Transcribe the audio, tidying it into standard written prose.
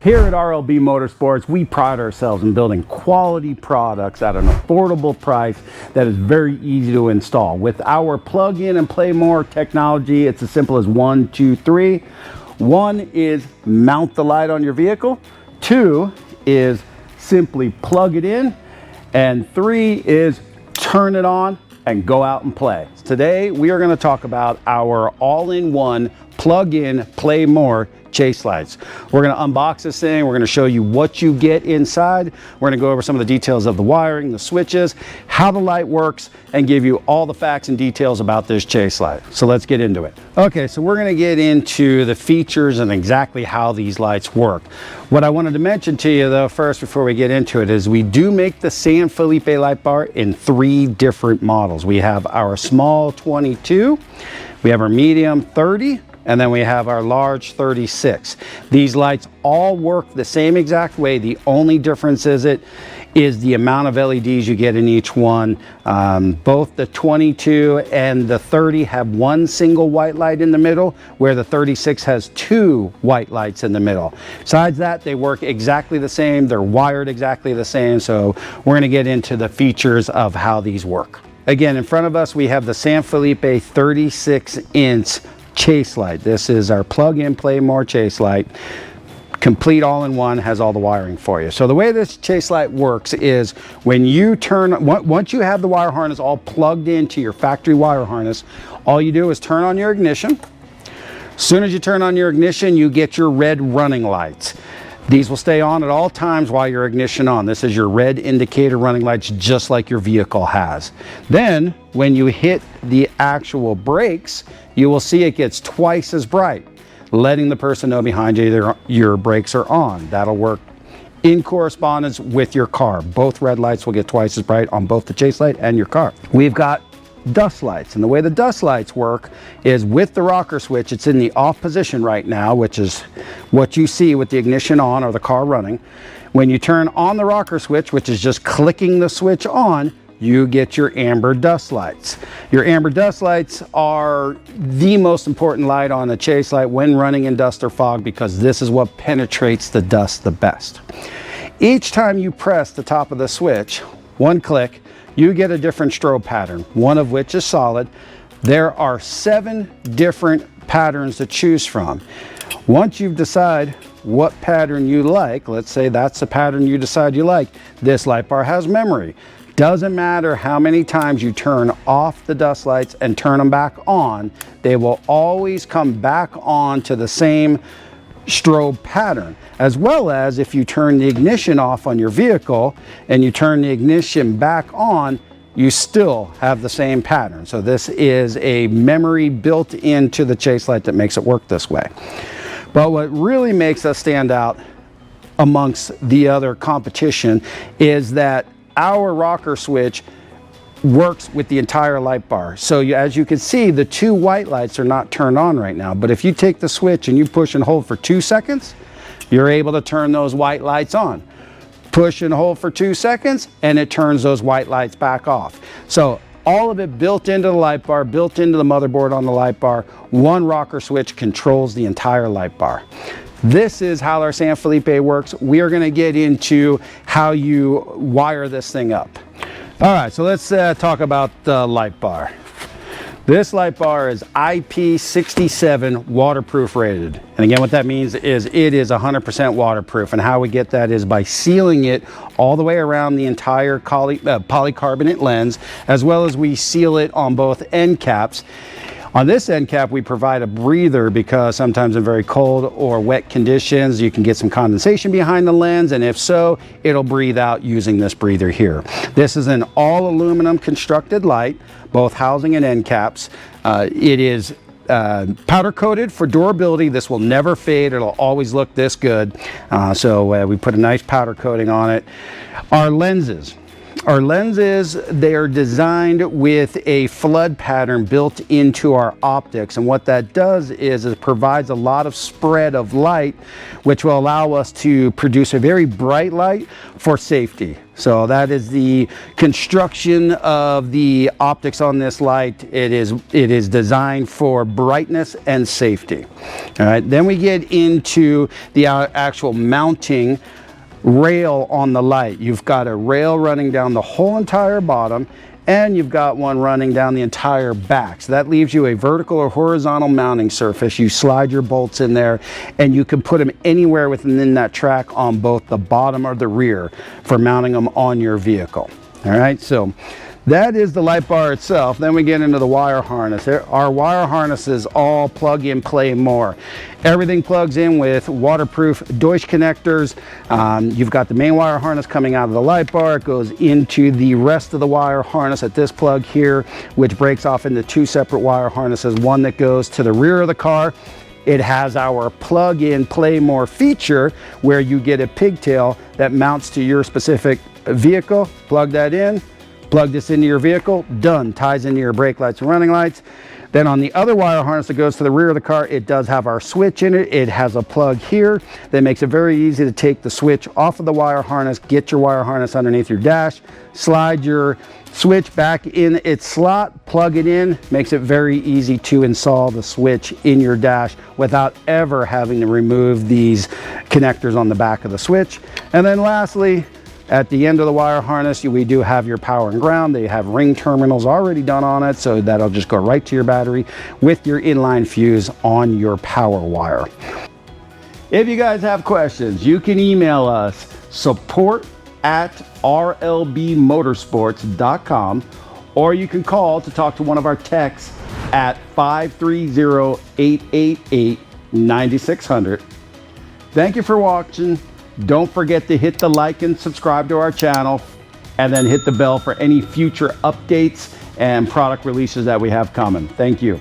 Here at RLB Motorsports, we pride ourselves in building quality products at an affordable price that is very easy to install. With our plug-in and play more technology, it's as simple as 1, 2, 3. 1 is mount the light on your vehicle. 2 is simply plug it in. And 3 is turn it on and go out and play. Today, we are going to talk about our all-in-one plug-in play more Chase Lights. We're going to unbox this thing. We're going to show you what you get inside. We're going to go over some of the details of the wiring, the switches, how the light works, and give you all the facts and details about this Chase Light. So let's get into it. Okay, so we're going to get into the features and exactly how these lights work. What I wanted to mention to you though first before we get into it is we do make the San Felipe light bar in 3 different models. We have our small 22, we have our medium 30, and then we have our large 36. These lights all work the same exact way. The only difference is the amount of LEDs you get in each one. Both the 22 and the 30 have 1 single white light in the middle, where the 36 has 2 white lights in the middle. Besides that, they work exactly the same. They're wired exactly the same. So we're gonna get into the features of how these work. Again, in front of us, we have the San Felipe 36-inch Chase Light. This is our plug-in play more Chase Light. Complete all-in-one, has all the wiring for you. So the way this Chase Light works is when you once you have the wire harness all plugged into your factory wire harness, all you do is turn on your ignition. As soon as you turn on your ignition, you get your red running lights. These will stay on at all times while your ignition on. This is your red indicator running lights, just like your vehicle has. Then when you hit the actual brakes, you will see it gets twice as bright, letting the person know behind you your brakes are on. That'll work in correspondence with your car. Both red lights will get twice as bright on both the Chase Light and your car. We've got dust lights, and the way the dust lights work is with the rocker switch. It's in the off position right now, which is what you see with the ignition on or the car running. When you turn on the rocker switch, which is just clicking the switch on, you get your amber dust lights. Your amber dust lights are the most important light on a Chase Light when running in dust or fog, because this is what penetrates the dust the best. Each time you press the top of the switch, 1 click, you get a different strobe pattern, one of which is solid. There are 7 different patterns to choose from. Once you decide what pattern you like, let's say that's the pattern you decide you like, this light bar has memory. Doesn't matter how many times you turn off the dust lights and turn them back on, they will always come back on to the same strobe pattern. As well as if you turn the ignition off on your vehicle and you turn the ignition back on, you still have the same pattern. So this is a memory built into the Chase Light that makes it work this way. But what really makes us stand out amongst the other competition is that our rocker switch works with the entire light bar. So as you can see, the 2 white lights are not turned on right now, but if you take the switch and you push and hold for 2 seconds, you're able to turn those white lights on. Push and hold for 2 seconds and it turns those white lights back off. So all of it built into the light bar, built into the motherboard on the light bar. 1 rocker switch controls the entire light bar. This is how our San Felipe works. We are going to get into how you wire this thing up. All right, so let's talk about the light bar. This light bar is IP67 waterproof rated. And again, what that means is it is 100% waterproof. And how we get that is by sealing it all the way around the entire polycarbonate lens, as well as we seal it on both end caps. On this end cap, we provide a breather because sometimes in very cold or wet conditions, you can get some condensation behind the lens, and if so, it'll breathe out using this breather here. This is an all aluminum constructed light, both housing and end caps. It is powder coated for durability. This will never fade. It'll always look this good. So we put a nice powder coating on it. Our lenses. Our lenses, they are designed with a flood pattern built into our optics, and what that does is it provides a lot of spread of light, which will allow us to produce a very bright light for safety. So that is the construction of the optics on this light. It is designed for brightness and safety. All right, then we get into the actual mounting rail on the light. You've got a rail running down the whole entire bottom, and you've got one running down the entire back. So that leaves you a vertical or horizontal mounting surface. You slide your bolts in there, and you can put them anywhere within that track on both the bottom or the rear for mounting them on your vehicle. All right, so that is the light bar itself. Then we get into the wire harness. Our wire harnesses all plug in, play more. Everything plugs in with waterproof Deutsch connectors. You've got the main wire harness coming out of the light bar. It goes into the rest of the wire harness at this plug here, which breaks off into two separate wire harnesses. One that goes to the rear of the car. It has our plug in, play more feature where you get a pigtail that mounts to your specific vehicle. Plug that in. Plug this into your vehicle, done, ties into your brake lights and running lights. Then on the other wire harness that goes to the rear of the car, it does have our switch in it. It has a plug here that makes it very easy to take the switch off of the wire harness, get your wire harness underneath your dash, slide your switch back in its slot, plug it in, makes it very easy to install the switch in your dash without ever having to remove these connectors on the back of the switch. And then lastly, at the end of the wire harness, we do have your power and ground. They have ring terminals already done on it, so that'll just go right to your battery with your inline fuse on your power wire. If you guys have questions, you can email us support@rlbmotorsports.com, or you can call to talk to one of our techs at 530-888-9600. Thank you for watching. Don't forget to hit the like and subscribe to our channel, and then hit the bell for any future updates and product releases that we have coming. Thank you.